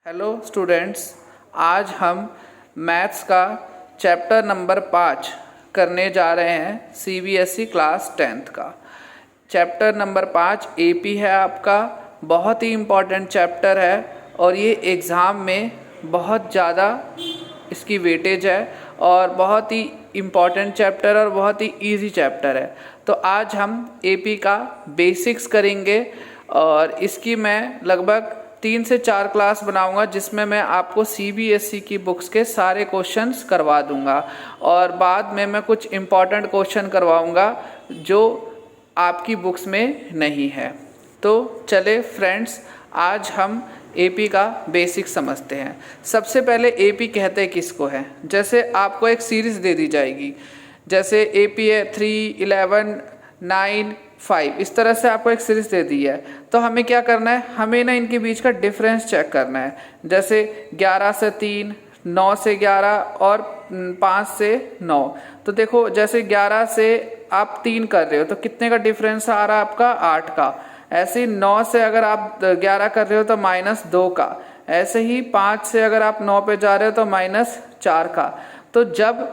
Hello students, आज हम maths का चैप्टर नंबर 5 करने जा रहे हैं। सीबीएसई क्लास 10th का चैप्टर नंबर 5 एपी है आपका। बहुत ही इम्पॉर्टेंट चैप्टर है और ये एग्ज़ाम में बहुत ज़्यादा इसकी वेटेज है और बहुत ही इम्पॉर्टेंट चैप्टर और बहुत ही इजी चैप्टर है। तो आज हम एपी का बेसिक्स करेंगे और इसकी मैं लगभग 3 से 4 क्लास बनाऊंगा, जिसमें मैं आपको सीबीएसई की बुक्स के सारे क्वेश्चंस करवा दूंगा और बाद में मैं कुछ इम्पॉर्टेंट क्वेश्चन करवाऊंगा जो आपकी बुक्स में नहीं है। तो चले फ्रेंड्स, आज हम एपी का बेसिक समझते हैं। सबसे पहले एपी कहते किसको है। जैसे आपको एक सीरीज़ दे दी जाएगी, जैसे एपी है 3, 11, 9, 5, इस तरह से आपको एक सीरीज़ दे दी है। तो हमें क्या करना है, हमें ना इनके बीच का डिफरेंस चेक करना है। जैसे 11 से 3, 9 से 11 और 5 से 9। तो देखो, जैसे 11 से आप 3 कर रहे हो तो कितने का डिफरेंस आ रहा है आपका, 8 का। ऐसे ही 9 से अगर आप 11 कर रहे हो तो -2 का। ऐसे ही 5 से अगर आप 9 पे जा रहे हो तो -4 का। तो जब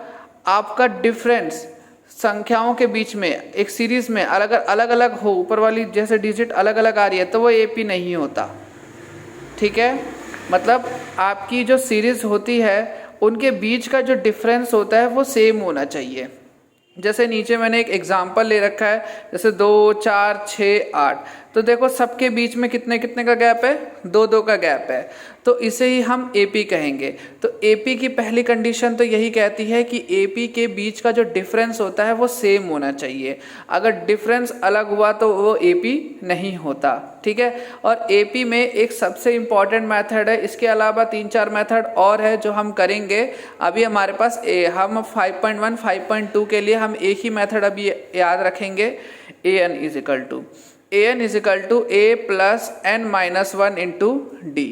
आपका डिफरेंस संख्याओं के बीच में एक सीरीज में अलग अलग हो, ऊपर वाली जैसे डिजिट अलग अलग आ रही है, तो वो एपी नहीं होता। ठीक है, मतलब आपकी जो सीरीज होती है उनके बीच का जो डिफरेंस होता है वो सेम होना चाहिए। जैसे नीचे मैंने एक एग्जाम्पल ले रखा है, जैसे 2, 4, 6, 8। तो देखो सबके बीच में कितने कितने का गैप है, 2-2 का गैप है। तो इसे ही हम एपी कहेंगे। तो एपी की पहली कंडीशन तो यही कहती है कि एपी के बीच का जो डिफरेंस होता है वो सेम होना चाहिए। अगर डिफरेंस अलग हुआ तो वो एपी नहीं होता। ठीक है, और एपी में एक सबसे इम्पॉर्टेंट मेथड है। इसके अलावा 3-4 मेथड और है जो हम करेंगे। अभी हमारे पास हम 5.1, 5.2 के लिए हम एक ही मेथड अभी याद रखेंगे, an is equal to a + n-1 into D.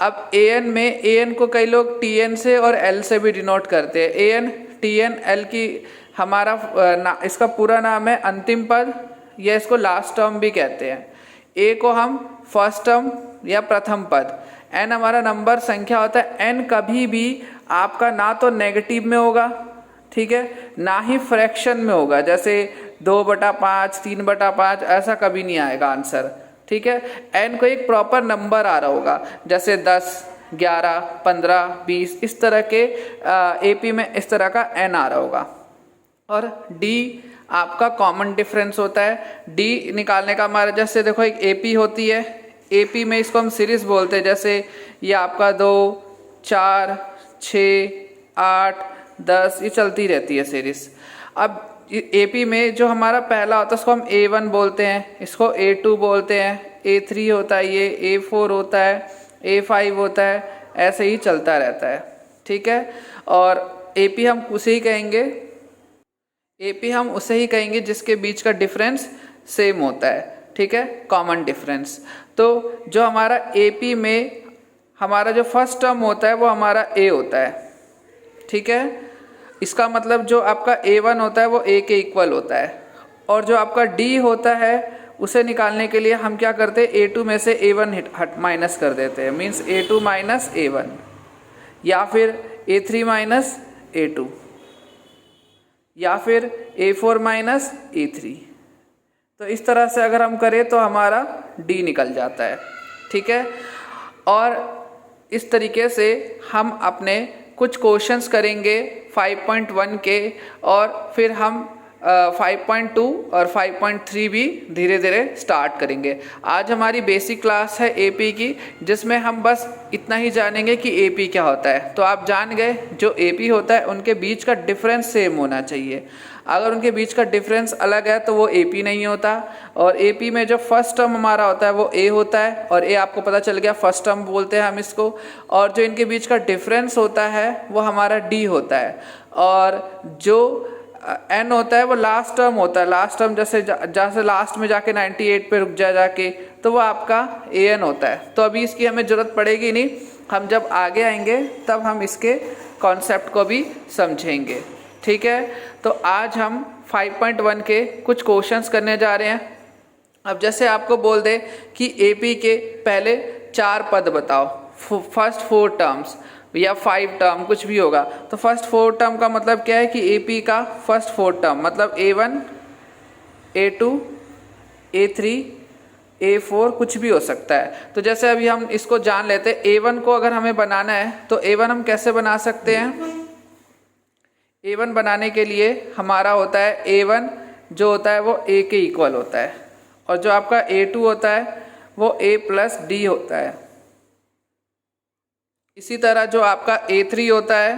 अब an में an को कई लोग tn से और l से भी डिनोट करते हैं। an, tn, l की हमारा इसका पूरा नाम है अंतिम पद, या इसको लास्ट टर्म भी कहते हैं। a को हम फर्स्ट टर्म या प्रथम पद, n हमारा नंबर संख्या होता है। n कभी भी आपका ना तो नेगेटिव में होगा, ठीक है, ना ही फ्रैक्शन में होगा। जैसे 2/5, 3/5 ऐसा कभी नहीं आएगा आंसर। ठीक है, n को एक प्रॉपर नंबर आ रहा होगा, जैसे 10, 11, 15, 20, इस तरह के एपी में इस तरह का n आ रहा होगा। और d आपका कॉमन डिफरेंस होता है। d निकालने का हमारा, जैसे देखो एक एपी होती है, एपी में इसको हम सीरीज बोलते हैं। जैसे ये आपका 2, 4, 6, 8, 10, ये चलती रहती है सीरीज। अब एपी में जो हमारा पहला होता है उसको हम A1 बोलते हैं, इसको A2 बोलते हैं, A3 होता है, ये A4 होता है, A5 होता है, ऐसे ही चलता रहता है। ठीक है, और एपी हम उसे ही कहेंगे जिसके बीच का डिफरेंस सेम होता है। ठीक है, कॉमन डिफरेंस। तो जो हमारा एपी में हमारा जो फर्स्ट टर्म होता है वो हमारा A होता है। ठीक है, इसका मतलब जो आपका A1 होता है वो A के इक्वल होता है। और जो आपका D होता है उसे निकालने के लिए हम क्या करते हैं, A2 में से A1 माइनस कर देते हैं, मीन्स A2 माइनस A1, या फिर A3 माइनस A2, या फिर A4 माइनस A3। तो इस तरह से अगर हम करें तो हमारा D निकल जाता है। ठीक है, और इस तरीके से हम अपने कुछ क्वेश्चंस करेंगे 5.1 के, और फिर हम 5.2 और 5.3 भी धीरे धीरे स्टार्ट करेंगे। आज हमारी बेसिक क्लास है एपी की, जिसमें हम बस इतना ही जानेंगे कि एपी क्या होता है। तो आप जान गए, जो एपी होता है उनके बीच का डिफरेंस सेम होना चाहिए। अगर उनके बीच का डिफरेंस अलग है तो वो एपी नहीं होता। और एपी में जो फर्स्ट टर्म हमारा होता है वो ए होता है, और ए आपको पता चल गया, फर्स्ट टर्म बोलते हैं हम इसको। और जो इनके बीच का डिफरेंस होता है वो हमारा डी होता है। और जो एन होता है वो लास्ट टर्म होता है। लास्ट टर्म जैसे लास्ट में जाके 98 पे रुक जाके, तो वो आपका ए एन होता है। तो अभी इसकी हमें ज़रूरत पड़ेगी नहीं, हम जब आगे आएंगे तब हम इसके कॉन्सेप्ट को भी समझेंगे। ठीक है, तो आज हम 5.1 के कुछ क्वेश्चंस करने जा रहे हैं। अब जैसे आपको बोल दे कि एपी के पहले 4 पद बताओ, फर्स्ट 4 टर्म्स या 5 टर्म कुछ भी होगा। तो फर्स्ट 4 टर्म का मतलब क्या है कि AP का फर्स्ट 4 टर्म मतलब A1 A2 A3 A4 कुछ भी हो सकता है। तो जैसे अभी हम इसको जान लेते हैं, A1 को अगर हमें बनाना है तो A1 हम कैसे बना सकते हैं। A1 बनाने के लिए हमारा होता है A1 जो होता है वो A के इक्वल होता है, और जो आपका A2 होता है वो A प्लस D होता है। इसी तरह जो आपका A3 होता है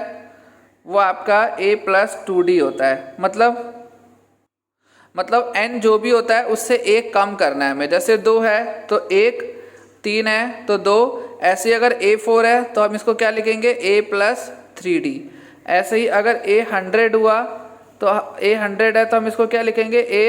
वो आपका A प्लस 2D होता है। मतलब n जो भी होता है उससे एक कम करना है हमें। जैसे 2 है तो 1, 3 है तो 2, ऐसे ही अगर A4 है तो हम इसको क्या लिखेंगे A प्लस 3D। ऐसे ही अगर A 100 हुआ तो A 100 है तो हम इसको क्या लिखेंगे A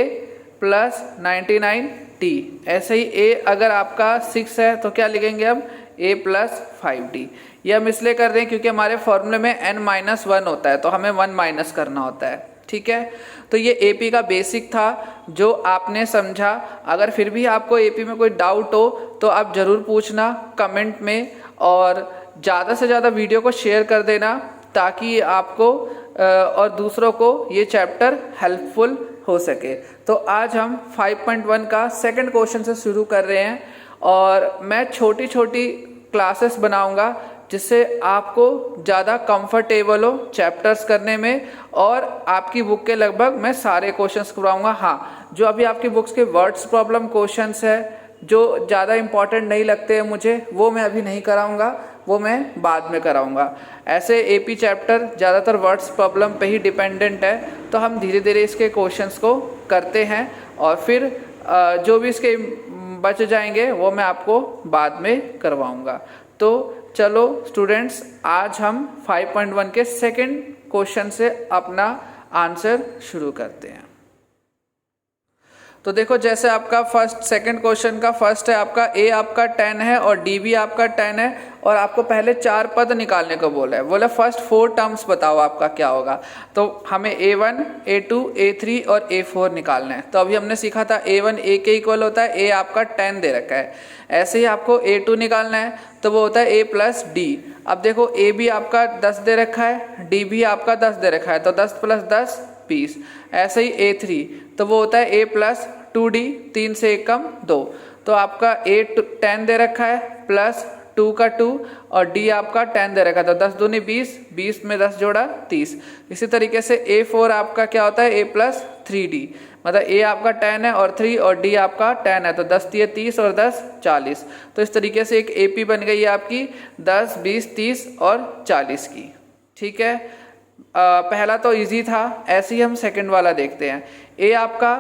प्लस 99D। ऐसे ही A अगर आपका 6 है तो क्या लिखेंगे हम A प्लस 5D। ये हम इसलिए कर रहे हैं क्योंकि हमारे फॉर्मूले में n-1 होता है तो हमें 1 माइनस करना होता है। ठीक है, तो ये AP का बेसिक था जो आपने समझा। अगर फिर भी आपको AP में कोई डाउट हो तो आप ज़रूर पूछना कमेंट में, और ज़्यादा से ज़्यादा वीडियो को शेयर कर देना ताकि आपको और दूसरों को ये चैप्टर हेल्पफुल हो सके। तो आज हम 5.1 का सेकंड क्वेश्चन से शुरू कर रहे हैं, और मैं छोटी छोटी क्लासेस बनाऊंगा जिससे आपको ज़्यादा कंफर्टेबल हो चैप्टर्स करने में, और आपकी बुक के लगभग मैं सारे क्वेश्चंस करवाऊंगा। हाँ, जो अभी आपकी बुक्स के वर्ड्स प्रॉब्लम क्वेश्चंस है जो ज़्यादा इंपॉर्टेंट नहीं लगते हैं मुझे, वो मैं अभी नहीं कराऊंगा, वो मैं बाद में कराऊंगा। ऐसे AP चैप्टर ज़्यादातर वर्ड्स प्रॉब्लम पे ही डिपेंडेंट है, तो हम धीरे धीरे इसके क्वेश्चंस को करते हैं और फिर जो भी इसके बच जाएंगे वो मैं आपको बाद में करवाऊंगा। तो चलो स्टूडेंट्स, आज हम 5.1 के सेकंड क्वेश्चन से अपना आंसर शुरू करते हैं। तो देखो, जैसे आपका सेकंड क्वेश्चन का फर्स्ट है आपका A आपका 10 है और D भी आपका 10 है, और आपको पहले 4 पद निकालने को बोला है। बोला फर्स्ट 4 टर्म्स बताओ आपका क्या होगा। तो हमें A1 A2 A3 और A4 निकालना है। तो अभी हमने सीखा था A1 A के इक्वल होता है, A आपका 10 दे रखा है। ऐसे ही आपको A2 निकालना है तो वो होता है A प्लस D। अब देखो A भी आपका 10 दे रखा है, D भी आपका 10 दे रखा है, तो 10 प्लस 10 20। ऐसे ही A3 तो वो होता है A प्लस 2D, 3 से 1 कम 2। तो आपका A 10 दे रखा है प्लस 2 का 2, और D आपका 10 दे रखा है, तो 10 दूनी 20, 20 में 10 जोड़ा 30। इसी तरीके से A4 आपका क्या होता है A प्लस 3D, मतलब A आपका 10 है और 3 और D आपका 10 है, तो 10 दिए 30 और 10 40। तो इस तरीके से एक AP बन गई है आपकी 10, 20, 30 और 40 की। ठीक है, पहला तो इजी था। ऐसे ही हम सेकंड वाला देखते हैं। A आपका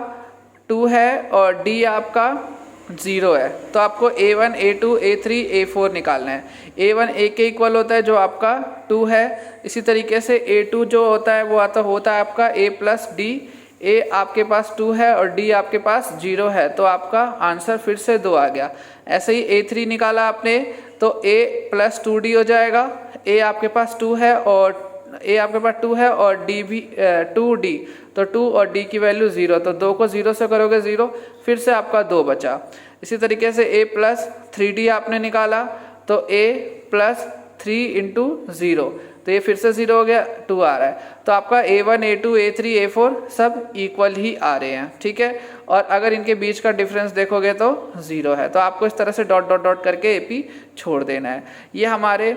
2 है और D आपका 0 है, तो आपको A1 A2 A3 A4 निकालना है। A1 A के इक्वल होता है जो आपका 2 है। इसी तरीके से A2 जो होता है वो होता है आपका A प्लस D। A आपके पास 2 है और D आपके पास 0 है, तो आपका आंसर फिर से 2 आ गया। ऐसे ही A3 निकाला आपने तो A प्लस 2D हो जाएगा। A आपके पास 2 है और A आपके पास 2 है और D भी 2D, तो 2 और D की वैल्यू 0, तो 2 को 0 से करोगे 0, फिर से आपका 2 बचा। इसी तरीके से A प्लस 3D आपने निकाला तो A प्लस 3 इंटू 0, तो ये फिर से 0 हो गया, 2 आ रहा है। तो आपका A1 A2 A3 A4 सब इक्वल ही आ रहे हैं। ठीक है, और अगर इनके बीच का डिफरेंस देखोगे तो 0 है, तो आपको इस तरह से डॉट डॉट डॉट करके AP छोड़ देना है। ये हमारे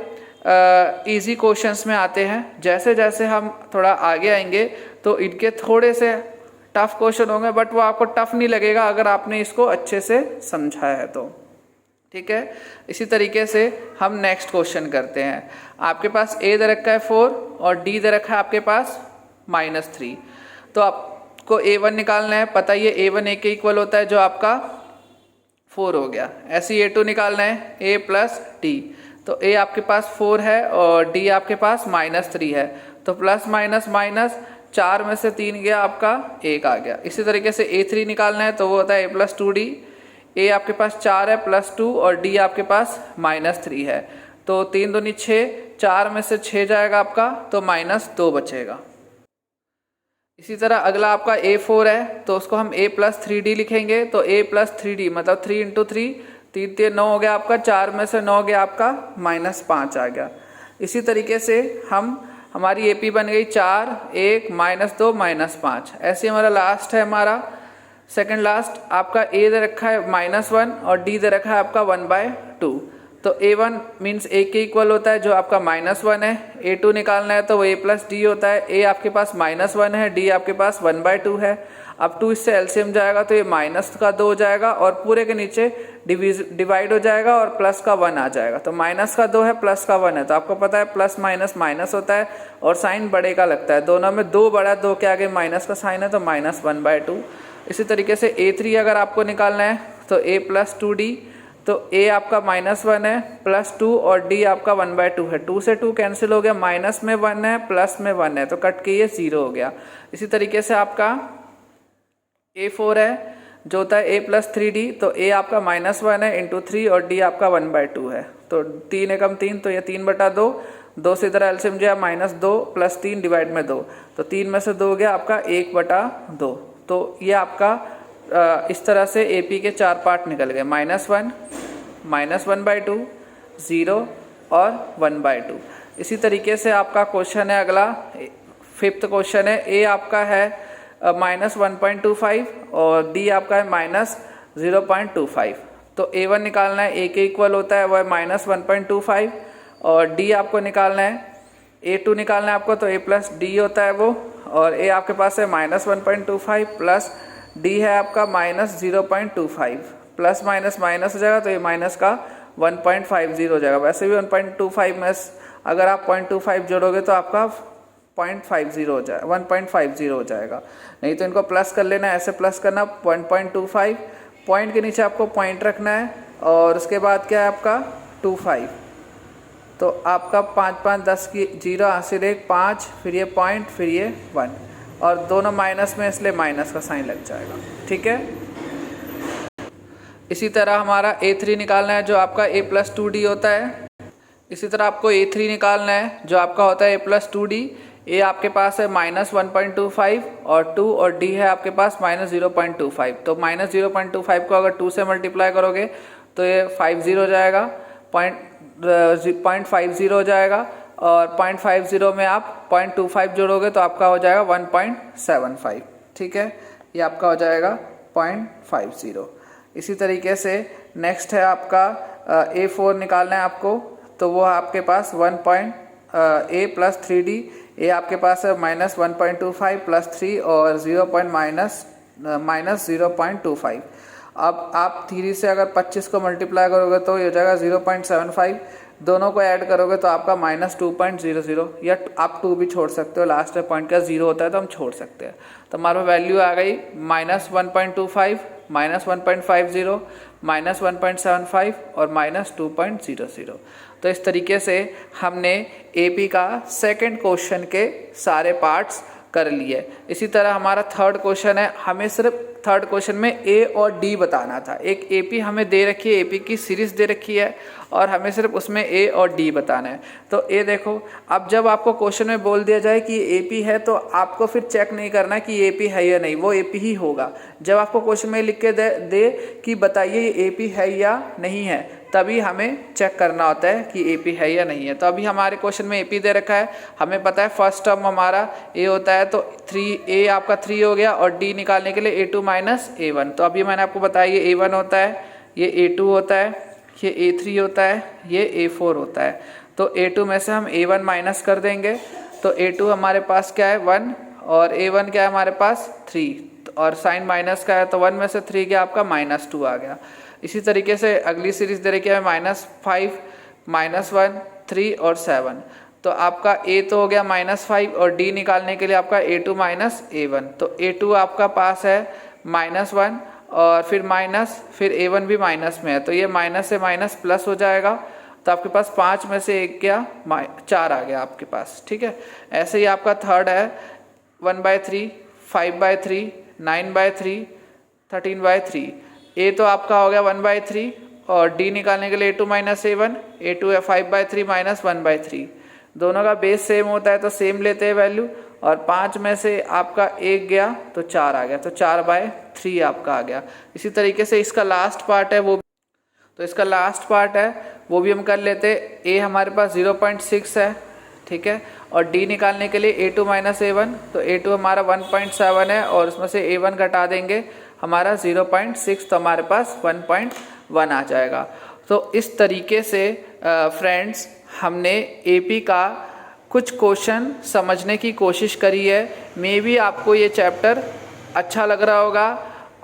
इजी क्वेश्चंस में आते हैं। जैसे जैसे हम थोड़ा आगे आएंगे तो इनके थोड़े से टफ क्वेश्चन होंगे, बट वो आपको टफ नहीं लगेगा अगर आपने इसको अच्छे से समझा है तो। ठीक है, इसी तरीके से हम नेक्स्ट क्वेश्चन करते हैं। आपके पास A दे रखा है 4 और D दे रखा है आपके पास -3, तो आपको A1 निकालना है। पता ही है A1 A के इक्वल होता है जो आपका 4 हो गया। ऐसे ही A2 निकालना है A प्लस D, तो A आपके पास 4 है और D आपके पास -3 है, तो प्लस माइनस माइनस 4 में से 3 गया, आपका 1 आ गया। इसी तरीके से A3 निकालना है तो वो होता है A प्लस 2D। A आपके पास 4 है प्लस 2 और D आपके पास -3 है, तो 3 दूनी 6, 4 में से 6 जाएगा आपका, तो -2 बचेगा। इसी तरह अगला आपका A4 है तो उसको हम A प्लस 3D लिखेंगे, तो A प्लस 3D मतलब 3 इंटू 3 3 3 9 हो गया आपका, 4 में से 9 गया आपका -5 आ गया। इसी तरीके से हमारी AP बन गई 4 1 -2 -5। ऐसे हमारा लास्ट है, हमारा सेकंड लास्ट आपका A दे रखा है -1 और D दे रखा है आपका 1/2। तो A1 मीन्स A के इक्वल होता है जो आपका -1 है। A2 निकालना है तो वो A + D होता है। A आपके पास -1 है, D आपके पास 1/2 है। अब 2 इससे एलसीएम जाएगा तो ये -2 हो जाएगा और पूरे के नीचे डिवाइड हो जाएगा और +1 आ जाएगा। तो -2 है, +1 है, तो आपको पता है प्लस माइनस माइनस होता है और साइन बड़े का लगता है। दोनों में 2 बड़ा, 2 के आगे माइनस का साइन है तो -1/2। इसी तरीके से A3 अगर आपको निकालना है तो A + 2D, तो A आपका -1 है, +2 और D आपका 1/2 है। 2 से 2 कैंसिल हो गया, माइनस में 1 है, प्लस में 1 है, तो कट के ये 0 हो गया। इसी तरीके से आपका A4 है जो होता है A + 3D, तो A आपका -1 है इंटू 3 और D आपका 1/2 है। तो 3 एकम 3, तो ये 3/2, 2 से इधर एलसीएम जो है -2 + 3 डिवाइड में 2, तो 3 में से 2 हो गया आपका 1/2। तो ये आपका इस तरह से AP के 4 पार्ट निकल गए, -1 -1/2 0 और 1/2। इसी तरीके से आपका क्वेश्चन है अगला, 5th क्वेश्चन है। A आपका है -1.25 और D आपका है -0.25। तो A1 निकालना है, A के इक्वल होता है, वह -1.25 और D आपको निकालना है, A2 निकालना है आपको, तो A + D होता है वो, और A आपके पास है -1.25 प्लस D है आपका -0.25, प्लस माइनस माइनस हो जाएगा तो ये माइनस का 1.50 हो जाएगा। वैसे भी 1.25 में अगर आप 0.25 जोड़ोगे तो आपका 0.50 हो जाएगा, 1.50 हो जाएगा। नहीं तो इनको प्लस कर लेना, ऐसे प्लस करना 1.25, पॉइंट के नीचे आपको पॉइंट रखना है और उसके बाद क्या है आपका 25, तो आपका 5 5 10 की 0 हासिल 1 5, फिर ये पॉइंट, फिर ये 1 और दोनों माइनस में, इसलिए माइनस का साइन लग जाएगा। ठीक है। इसी तरह हमारा A3 निकालना है जो आपका A + 2D होता है। इसी तरह आपको A3 निकालना है जो आपका होता है A + 2D। A आपके पास है -1.25 और 2 और D है आपके पास -0.25। तो -0.25 को अगर 2 से मल्टीप्लाई करोगे तो ये 50 हो जाएगा, 0.50 हो जाएगा और 0.50 में आप 0.25 जोड़ोगे तो आपका हो जाएगा 1.75। ठीक है, ये आपका हो जाएगा 0.50। इसी तरीके से नेक्स्ट है आपका A4 निकालना है आपको, तो वो आपके पास A + 3D। A आपके पास है -1.25 + 3 और -0.25। अब आप 3 से अगर 25 को मल्टीप्लाई करोगे तो ये हो जाएगा 0.75, दोनों को ऐड करोगे तो आपका -2.00, या आप 2 भी छोड़ सकते हो, लास्ट में पॉइंट का 0 होता है तो हम छोड़ सकते हैं। तो हमारे वैल्यू आ गई -1.25 -1.50 -1.75 और -2.00। तो इस तरीके से हमने AP का सेकंड क्वेश्चन के सारे पार्ट्स कर लिए। इसी तरह हमारा थर्ड क्वेश्चन है, हमें सिर्फ थर्ड क्वेश्चन में A और D बताना था। एक AP हमें दे रखी है, AP की सीरीज दे रखी है और हमें सिर्फ उसमें A और D बताना है। तो A देखो, अब जब आपको क्वेश्चन में बोल दिया जाए कि AP है तो आपको फिर चेक नहीं करना कि AP है या नहीं, वो AP ही होगा। जब आपको क्वेश्चन में लिख के दे कि बताइए ये AP है या नहीं है, तभी हमें चेक करना होता है कि AP है या नहीं है। तो अभी हमारे क्वेश्चन में AP दे रखा है, हमें पता है फर्स्ट टर्म हमारा A होता है, तो 3A आपका 3 हो गया और D निकालने के लिए A2 - A1। तो अभी मैंने आपको बताया ये A1 होता है, ये A2 होता है, ये A3 होता है, ये A4 होता है। तो A2 में से हम A1 माइनस कर देंगे, तो A2 हमारे पास क्या है 1 और A1 क्या है हमारे पास 3, और साइन माइनस का है तो 1 में से 3 क्या आपका -2 आ गया। इसी तरीके से अगली सीरीज दे रखी है -5 -1 3 और 7। तो आपका A तो हो गया -5 और D निकालने के लिए आपका A2 - A1। तो A2 आपका पास है -1 और फिर A1 भी माइनस में है, तो ये माइनस से माइनस प्लस हो जाएगा। तो आपके पास 5 में से 1 क्या 4 आ गया आपके पास। ठीक है, ऐसे ही आपका थर्ड है 1/3 5/3 9/3 13/3। A तो आपका हो गया 1/3 और D निकालने के लिए A2 - A1। A2 है 5/3 -1/3। दोनों का बेस सेम होता है तो सेम लेते हैं वैल्यू, और 5 में से आपका 1 गया तो 4 आ गया, तो 4/3 आपका आ गया। इसी तरीके से इसका लास्ट पार्ट है वो, तो इसका लास्ट पार्ट है वो भी हम कर लेते। ए हमारे पास 0.6 है, ठीक है, और डी निकालने के लिए A2 माइनस A1, तो A2 हमारा 1.7 है और उसमें से A1 घटा देंगे हमारा 0.6, तो हमारे पास 1.1 आ जाएगा। तो इस तरीके से फ्रेंड्स हमने AP का कुछ क्वेश्चन समझने की कोशिश करी है। मे बी आपको ये चैप्टर अच्छा लग रहा होगा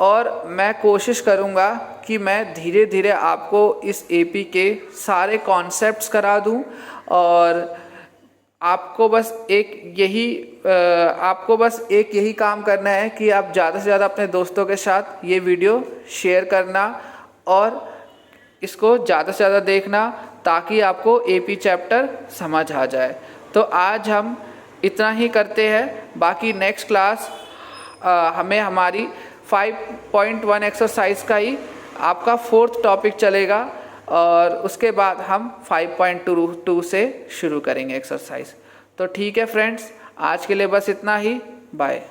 और मैं कोशिश करूँगा कि मैं धीरे धीरे आपको इस AP के सारे कॉन्सेप्ट्स करा दूँ और आपको बस एक यही काम करना है कि आप ज़्यादा से ज़्यादा अपने दोस्तों के साथ ये वीडियो शेयर करना और इसको ज़्यादा से ज़्यादा देखना ताकि आपको AP चैप्टर समझ आ जाए। तो आज हम इतना ही करते हैं, बाकी नेक्स्ट क्लास हमें हमारी 5.1 एक्सरसाइज का ही आपका 4th टॉपिक चलेगा और उसके बाद हम 5.2 से शुरू करेंगे एक्सरसाइज। तो ठीक है फ्रेंड्स, आज के लिए बस इतना ही, बाय।